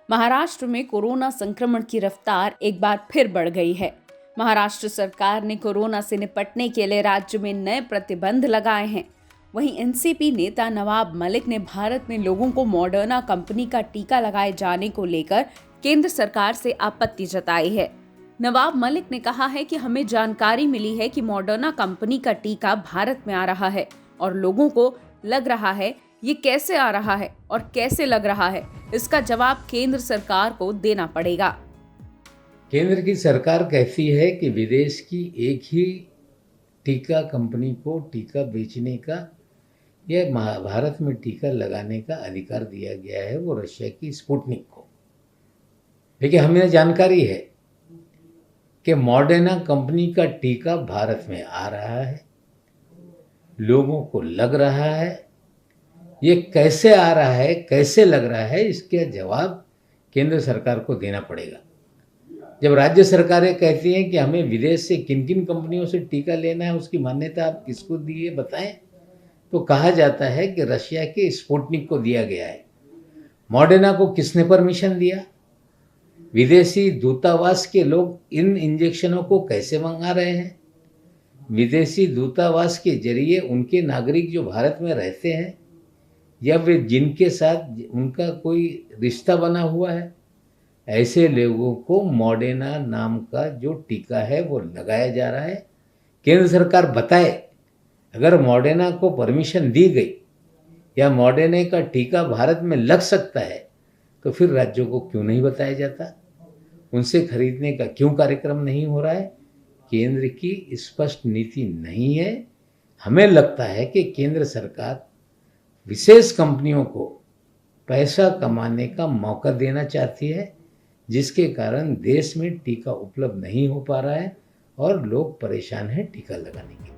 महाराष्ट्र में कोरोना संक्रमण की रफ्तार एक बार फिर बढ़ गई है। महाराष्ट्र सरकार ने कोरोना से निपटने के लिए राज्य में नए प्रतिबंध लगाए हैं। वहीं एनसीपी नेता नवाब मलिक ने भारत में लोगों को मॉडर्ना कंपनी का टीका लगाए जाने को लेकर केंद्र सरकार से आपत्ति जताई है। नवाब मलिक ने कहा है कि हमें जानकारी मिली है कि मॉडर्ना कंपनी का टीका भारत में आ रहा है और लोगों को लग रहा है ये कैसे आ रहा है और कैसे लग रहा है, इसका जवाब केंद्र सरकार को देना पड़ेगा। केंद्र की सरकार कहती है कि विदेश की एक ही टीका कंपनी को टीका बेचने का या भारत में टीका लगाने का अधिकार दिया गया है, वो रशिया की स्पुतनिक को। देखिए, हमें जानकारी है कि मॉडर्ना कंपनी का टीका भारत में आ रहा है, लोगों को लग रहा है। ये कैसे आ रहा है, कैसे लग रहा है, इसका जवाब केंद्र सरकार को देना पड़ेगा। जब राज्य सरकारें कहती हैं कि हमें विदेश से किन किन कंपनियों से टीका लेना है, उसकी मान्यता आप किसको दी है बताएं, तो कहा जाता है कि रशिया के स्पुतनिक को दिया गया है। मॉडर्ना को किसने परमिशन दिया? विदेशी दूतावास के लोग इन इंजेक्शनों को कैसे मंगा रहे हैं? विदेशी दूतावास के जरिए उनके नागरिक जो भारत में रहते हैं या वे जिनके साथ उनका कोई रिश्ता बना हुआ है, ऐसे लोगों को मॉडर्ना नाम का जो टीका है वो लगाया जा रहा है। केंद्र सरकार बताए, अगर मॉडर्ना को परमिशन दी गई या मॉडर्ना का टीका भारत में लग सकता है तो फिर राज्यों को क्यों नहीं बताया जाता? उनसे खरीदने का क्यों कार्यक्रम नहीं हो रहा है? केंद्र की स्पष्ट नीति नहीं है। हमें लगता है कि केंद्र सरकार विशेष कंपनियों को पैसा कमाने का मौका देना चाहती है, जिसके कारण देश में टीका उपलब्ध नहीं हो पा रहा है और लोग परेशान हैं टीका लगाने के लिए।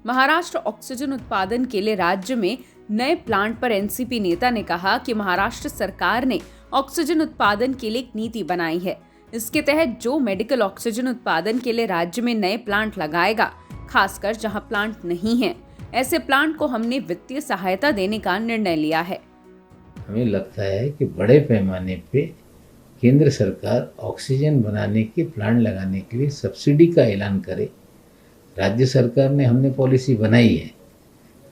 महाराष्ट्र ऑक्सीजन उत्पादन के लिए राज्य में नए प्लांट पर एनसीपी नेता ने कहा कि महाराष्ट्र सरकार ने ऑक्सीजन उत्पादन के लिए एक नीति बनाई है। इसके तहत जो मेडिकल ऑक्सीजन उत्पादन के लिए राज्य में नए प्लांट लगाएगा, खासकर जहां प्लांट नहीं है, ऐसे प्लांट को हमने वित्तीय सहायता देने का निर्णय लिया है। हमें लगता है कि बड़े पैमाने पे केंद्र सरकार ऑक्सीजन बनाने के प्लांट लगाने के लिए सब्सिडी का ऐलान करे। राज्य सरकार ने हमने पॉलिसी बनाई है,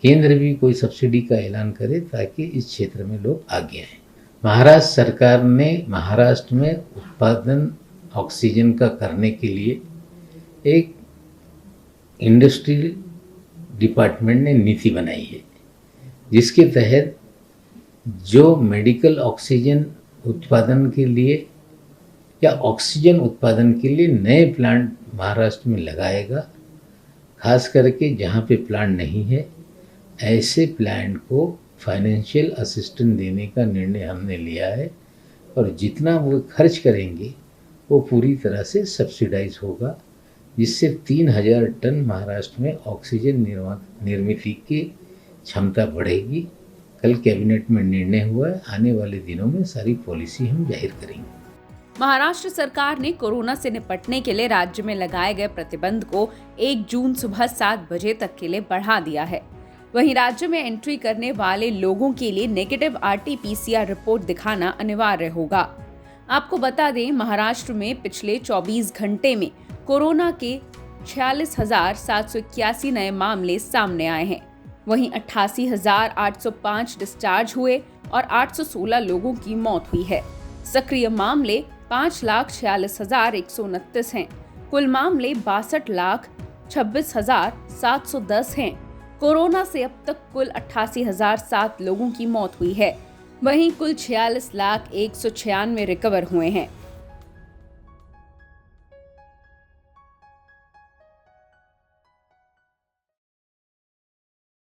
केंद्र भी कोई सब्सिडी का ऐलान करे ताकि इस क्षेत्र में लोग आगे आएं। महाराष्ट्र सरकार ने महाराष्ट्र में उत्पादन ऑक्सीजन का करने के लिए एक इंडस्ट्री डिपार्टमेंट ने नीति बनाई है, जिसके तहत जो मेडिकल ऑक्सीजन उत्पादन के लिए या ऑक्सीजन उत्पादन के लिए नए प्लांट महाराष्ट्र में लगाएगा, खास करके जहाँ पे प्लांट नहीं है, ऐसे प्लांट को फाइनेंशियल असिस्टेंस देने का निर्णय हमने लिया है और जितना वो खर्च करेंगे वो पूरी तरह से सब्सिडाइज होगा, जिससे 3000 टन महाराष्ट्र में ऑक्सीजन निर्मित की क्षमता बढ़ेगी। कल कैबिनेट में निर्णय हुआ है, आने वाले दिनों में सारी पॉलिसी हम जाहिर करेंगे। महाराष्ट्र सरकार ने कोरोना से निपटने के लिए राज्य में लगाए गए प्रतिबंध को 1 जून सुबह 7 बजे तक के लिए बढ़ा दिया है। वहीं राज्य में एंट्री करने वाले लोगों के लिए नेगेटिव RT-PCR रिपोर्ट दिखाना अनिवार्य होगा। आपको बता दें, महाराष्ट्र में पिछले 24 घंटे में कोरोना के 46,781 नए मामले सामने आए हैं। वहीं 88,805 डिस्चार्ज हुए और 816 लोगों की मौत हुई है। सक्रिय मामले 5,46,129 हैं। कुल मामले 62,26,710 हैं। कोरोना से अब तक कुल 88,007 लोगों की मौत हुई है। वहीं कुल 46,196 रिकवर हुए हैं।